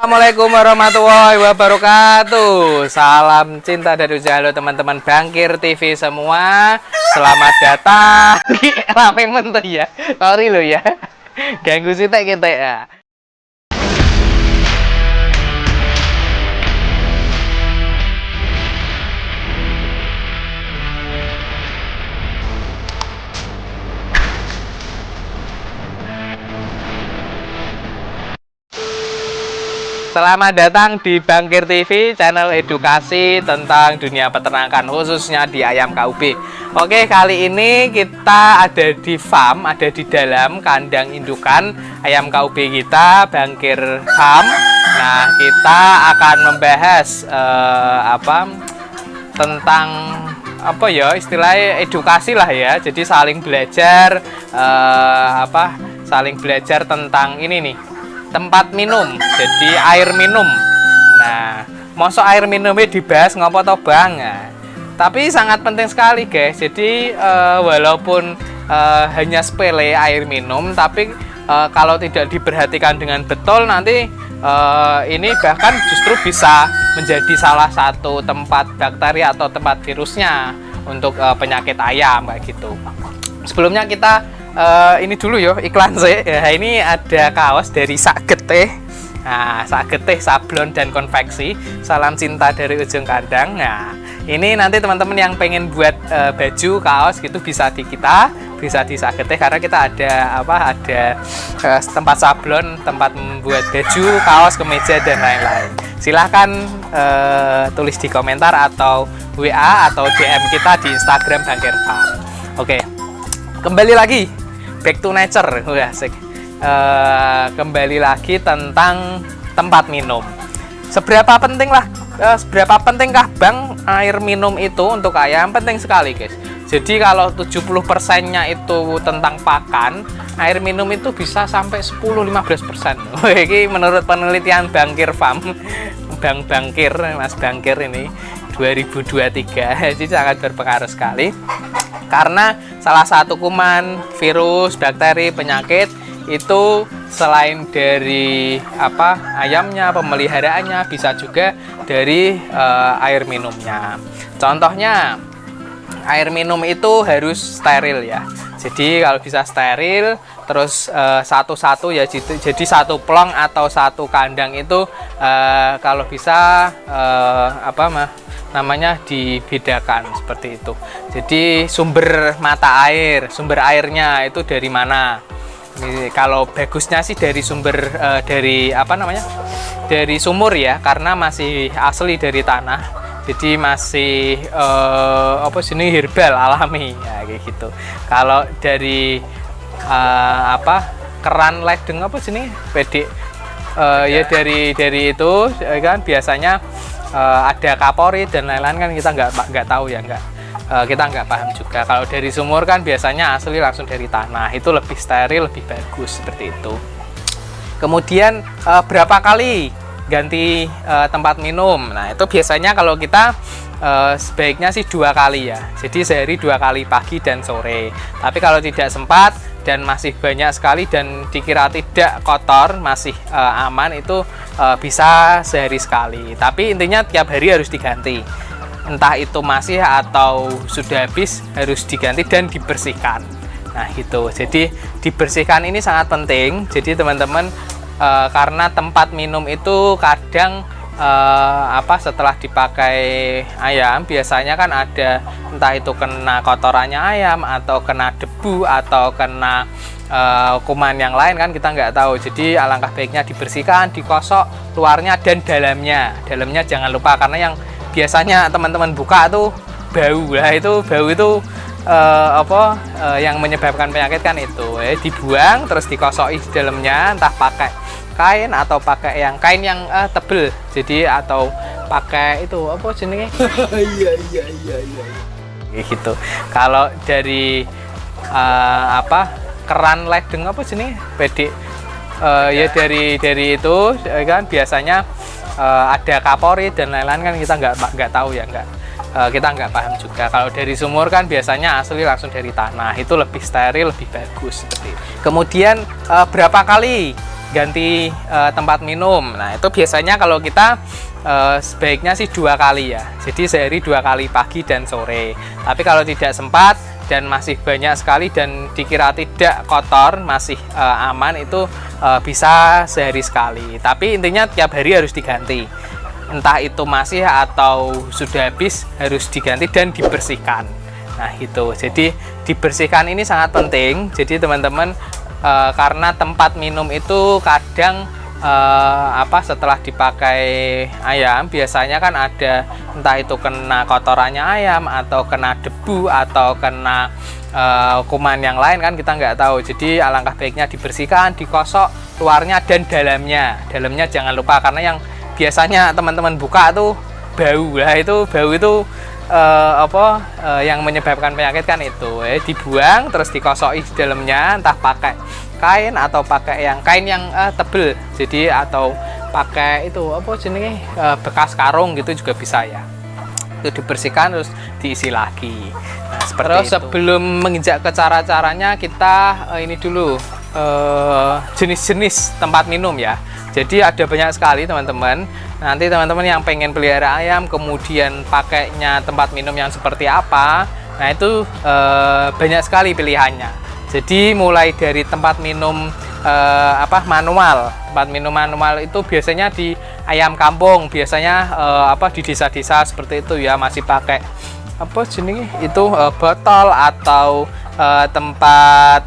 Assalamualaikum warahmatullahi wabarakatuh. Salam cinta dari Halo teman-teman Bangkir TV semua. Selamat datang. Rame mentuh ya. Sorry lo ya. Ganggu sitek kita ya. Selamat datang di Bangkir TV, channel edukasi tentang dunia peternakan, khususnya di ayam KUB. Oke, kali ini kita ada di farm, ada di dalam kandang indukan ayam KUB kita, Bangkir Farm. Nah, kita akan membahas tentang istilahnya edukasi lah ya. Jadi saling belajar saling belajar tentang ini nih. Tempat minum, jadi air minum. Nah, mosok air minumnya dibahas ngopo to Bang? Nah, tapi sangat penting sekali guys. Jadi walaupun hanya sepele air minum, tapi kalau tidak diperhatikan dengan betul nanti ini bahkan justru bisa menjadi salah satu tempat bakteri atau tempat virusnya untuk penyakit ayam kayak gitu. Sebelumnya kita ini dulu yo iklan saya. Ya, ini ada kaos dari Sakgeteh. Nah, Sakgeteh sablon dan konveksi. Salam cinta dari ujung kandang. Nah, ini nanti teman-teman yang pengen buat baju, kaos gitu bisa di kita, bisa di Sakgeteh karena kita ada tempat sablon, tempat membuat baju, kaos, kemeja dan lain-lain. Silahkan tulis di komentar atau WA atau DM kita di Instagram Bangkir Farm. Oke. Kembali lagi back to nature, asik. Kembali lagi tentang tempat minum. Seberapa pentingkah Bang air minum itu untuk ayam? Penting sekali guys. Jadi kalau 70%-nya itu tentang pakan, air minum itu bisa sampai 10-15%. Ini menurut penelitian Bangkir Farm, Bang Bangkir, Mas Bangkir ini 2023. Jadi sangat berpengaruh sekali. Karena salah satu kuman, virus, bakteri, penyakit itu selain dari ayamnya, pemeliharaannya, bisa juga dari air minumnya. Contohnya air minum itu harus steril ya. Jadi kalau bisa steril, terus satu-satu ya, jadi satu plong atau satu kandang itu kalau bisa namanya dibedakan seperti itu. Jadi sumber mata air, sumber airnya itu dari mana? Ini, kalau bagusnya sih dari sumber dari sumur ya, karena masih asli dari tanah. Jadi masih herbal alami ya kayak gitu. Kalau dari keran ledeng ya dari itu kan biasanya ada kapori dan lain-lain kan kita nggak tahu ya, kita nggak paham juga. Kalau dari sumur kan biasanya asli langsung dari tanah, itu lebih steril, lebih bagus seperti itu. Kemudian berapa kali ganti tempat minum? Nah itu biasanya kalau kita sebaiknya sih 2 kali ya. Jadi sehari 2 kali, pagi dan sore. Tapi kalau tidak sempat dan masih banyak sekali dan dikira tidak kotor, masih aman, itu bisa sehari sekali. Tapi intinya tiap hari harus diganti. Entah itu masih atau sudah habis, harus diganti dan dibersihkan. Nah gitu. Jadi dibersihkan ini sangat penting. Jadi teman-teman karena tempat minum itu kadang setelah dipakai ayam biasanya kan ada entah itu kena kotorannya ayam atau kena debu atau kena kuman yang lain kan kita nggak tahu. Jadi alangkah baiknya dibersihkan, dikosok luarnya dan dalamnya jangan lupa, karena yang biasanya teman-teman buka tuh bau lah, itu bau itu yang menyebabkan penyakit kan itu dibuang terus dikosoki di dalamnya, entah pakai kain atau pakai kain yang tebel, jadi atau pakai itu iya gitu. Kalau dari keran ledeng ya dari itu kan biasanya ada kapori dan lain-lain kan kita nggak tahu ya, kita nggak paham juga. Kalau dari sumur kan biasanya asli langsung dari tanah, itu lebih steril, lebih bagus seperti itu. Kemudian berapa kali ganti tempat minum. Nah itu biasanya kalau kita sebaiknya sih 2 kali ya, jadi sehari 2 kali, pagi dan sore. Tapi kalau tidak sempat dan masih banyak sekali dan dikira tidak kotor, masih aman, itu bisa sehari sekali. Tapi intinya tiap hari harus diganti, entah itu masih atau sudah habis, harus diganti dan dibersihkan. Nah itu, jadi dibersihkan ini sangat penting. Jadi teman-teman, karena tempat minum itu kadang setelah dipakai ayam biasanya kan ada, entah itu kena kotorannya ayam atau kena debu atau kena kuman yang lain kan kita nggak tahu. Jadi alangkah baiknya dibersihkan, dikosok luarnya dan dalamnya jangan lupa, karena yang biasanya teman-teman buka tuh bau lah, itu bau itu yang menyebabkan penyakit kan itu. Dibuang terus dikosoki di dalamnya, entah pakai kain atau pakai kain yang tebel, jadi atau pakai itu bekas karung gitu juga bisa ya. Itu dibersihkan terus diisi lagi. Nah, seperti terus itu. Sebelum menginjak ke cara-caranya, kita ini dulu jenis-jenis tempat minum ya. Jadi ada banyak sekali teman-teman. Nanti teman-teman yang pengen pelihara ayam kemudian pakainya tempat minum yang seperti apa, nah itu banyak sekali pilihannya. Jadi mulai dari tempat minum manual. Tempat minum manual itu biasanya di ayam kampung, biasanya di desa-desa seperti itu ya, masih pakai botol atau tempat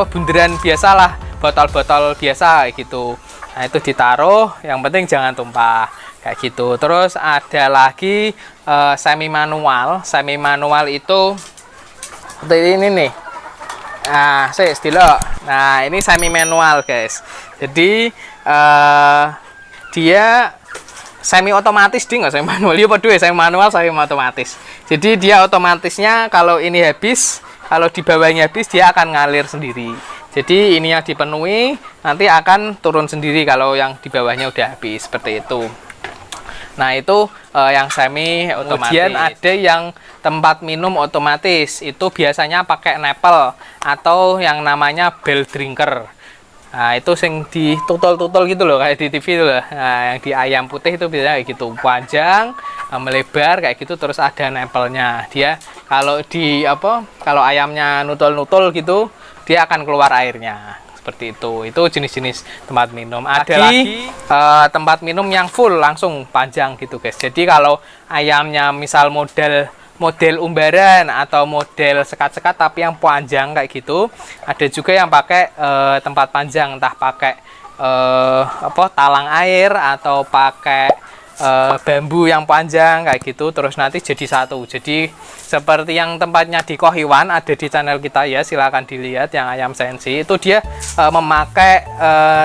bunderan biasalah, botol-botol biasa gitu. Nah itu ditaruh, yang penting jangan tumpah kayak gitu. Terus ada lagi semi manual. Semi manual itu seperti ini nih. Nah, nah ini semi manual guys. Jadi dia semi otomatis, dia nggak semi manual. Dia berdua semi manual, semi otomatis. Jadi dia otomatisnya kalau ini habis, kalau di bawahnya habis, dia akan ngalir sendiri. Jadi ini yang dipenuhi, nanti akan turun sendiri kalau yang di bawahnya udah habis, seperti itu. Nah itu yang semi otomatis. Kemudian ada yang tempat minum otomatis, itu biasanya pakai nepel atau yang namanya bell drinker. Nah itu sing ditutul-tutul gitu loh, kayak di TV itu loh. Nah yang di ayam putih itu biasanya kayak gitu, panjang, melebar kayak gitu, terus ada nepelnya. Dia kalau kalau ayamnya nutul-nutul gitu, dia akan keluar airnya. Seperti itu jenis-jenis tempat minum. Ada lagi tempat minum yang full langsung panjang gitu guys. Jadi kalau ayamnya misal model umbaran atau model sekat-sekat tapi yang panjang kayak gitu, ada juga yang pakai tempat panjang, entah pakai talang air atau pakai bambu yang panjang kayak gitu, terus nanti jadi satu. Jadi seperti yang tempatnya di Kohiwan, ada di channel kita ya, silahkan dilihat yang ayam sensi itu, dia memakai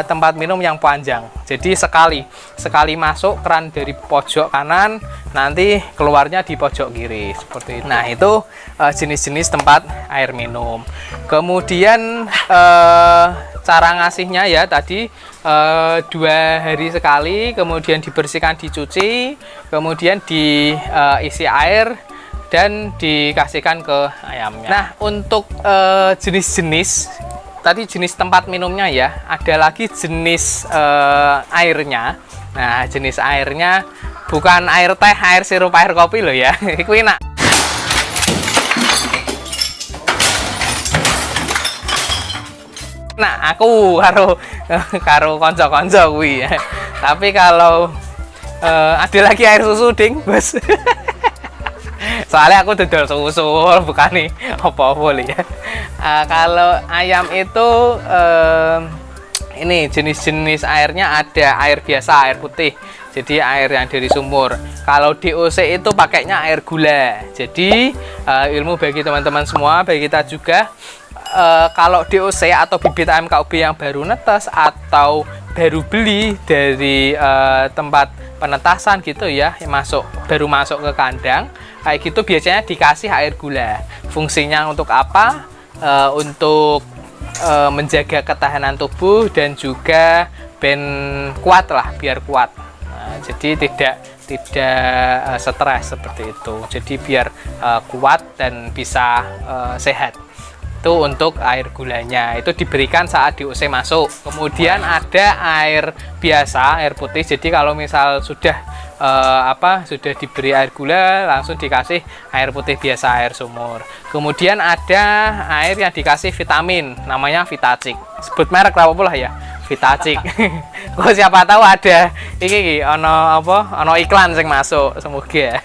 tempat minum yang panjang. Jadi sekali masuk keran dari pojok kanan, nanti keluarnya di pojok kiri seperti itu. Nah itu jenis-jenis tempat air minum. Kemudian cara ngasihnya ya tadi 2 hari sekali, kemudian dibersihkan, dicuci, kemudian diisi air dan dikasihkan ke ayamnya. Nah untuk jenis-jenis tadi, jenis tempat minumnya ya, ada lagi jenis airnya. Nah jenis airnya bukan air teh, air sirup, air kopi loh ya. Iku enak. Nah aku karo konco-konco kuwi ya. Tapi kalau ada lagi air susu ding bos. Soalnya aku dodol susu bukan nih apa-apa ya. Kalau ayam itu ini jenis-jenis airnya, ada air biasa, air putih, jadi air yang dari sumur. Kalau DOC itu pakainya air gula. Jadi ilmu bagi teman-teman semua, bagi kita juga, kalau DOC atau bibit ayam KUB yang baru netes atau baru beli dari tempat penetasan gitu ya, baru masuk ke kandang kayak gitu, biasanya dikasih air gula. Fungsinya untuk apa? Untuk menjaga ketahanan tubuh dan juga kuat lah, biar kuat. Nah, jadi tidak stres seperti itu. Jadi biar kuat dan bisa sehat. Itu untuk air gulanya, itu diberikan saat DOC masuk. Kemudian ada air biasa, air putih. Jadi kalau misal sudah sudah diberi air gula, langsung dikasih air putih biasa, air sumur. Kemudian ada air yang dikasih vitamin, namanya Vitacik. Sebut merek apa pula ya, Vitacik. Kok siapa tahu ada iki ono iklan yang masuk, semoga.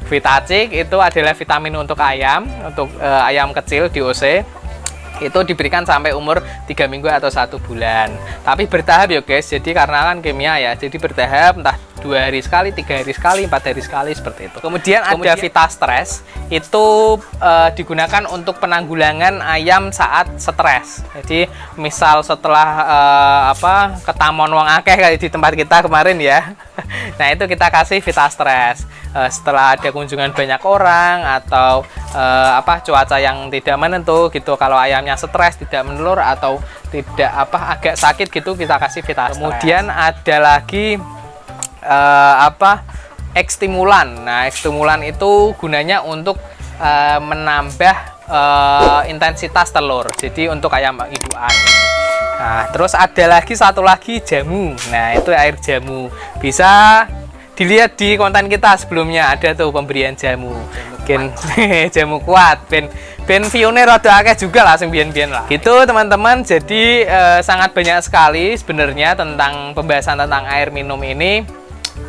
Vitacik itu adalah vitamin untuk ayam, untuk ayam kecil DOC. Itu diberikan sampai umur 3 minggu atau 1 bulan. Tapi bertahap ya guys, jadi karena kan kimia ya, jadi bertahap, entah 2 hari sekali, 3 hari sekali, 4 hari sekali, seperti itu. Kemudian ada Vitastres, itu digunakan untuk penanggulangan ayam saat stres. Jadi misal setelah ketamon wong akeh kayak di tempat kita kemarin ya, nah itu kita kasih Vitastres. Setelah ada kunjungan banyak orang atau cuaca yang tidak menentu gitu, kalau ayamnya stres, tidak menelur atau tidak agak sakit gitu, kita kasih Vitastres. Kemudian ada lagi ekstimulan. Nah, ekstimulan itu gunanya untuk menambah intensitas telur. Jadi untuk ayam indukan. Nah, terus ada lagi satu lagi jamu. Nah, itu air jamu. Bisa dilihat di konten kita sebelumnya, ada tuh pemberian jamu. Mungkin jamu kuat, ben view-nya rada akeh juga lah, sing biyen-biyen lah. Gitu teman-teman. Jadi sangat banyak sekali sebenarnya tentang pembahasan tentang air minum ini.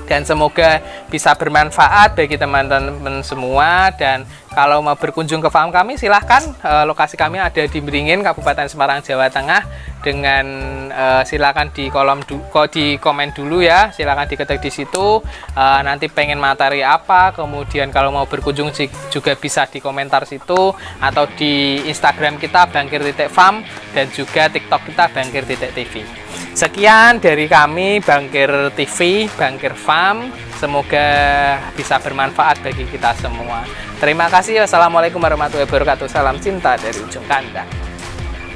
Dan semoga bisa bermanfaat bagi teman-teman semua. Dan kalau mau berkunjung ke farm kami, silahkan. Lokasi kami ada di Beringin, Kabupaten Semarang, Jawa Tengah. Dengan silahkan di komen dulu ya, silahkan diketik di situ. Nanti pengen materi apa, kemudian kalau mau berkunjung juga bisa di komentar situ, atau di Instagram kita bangkir.farm, dan juga TikTok kita bangkir.tv. Sekian dari kami Bangkir TV, Bangkir Farm. Semoga bisa bermanfaat bagi kita semua. Terima kasih. Wassalamualaikum warahmatullahi wabarakatuh. Salam cinta dari ujung kandang.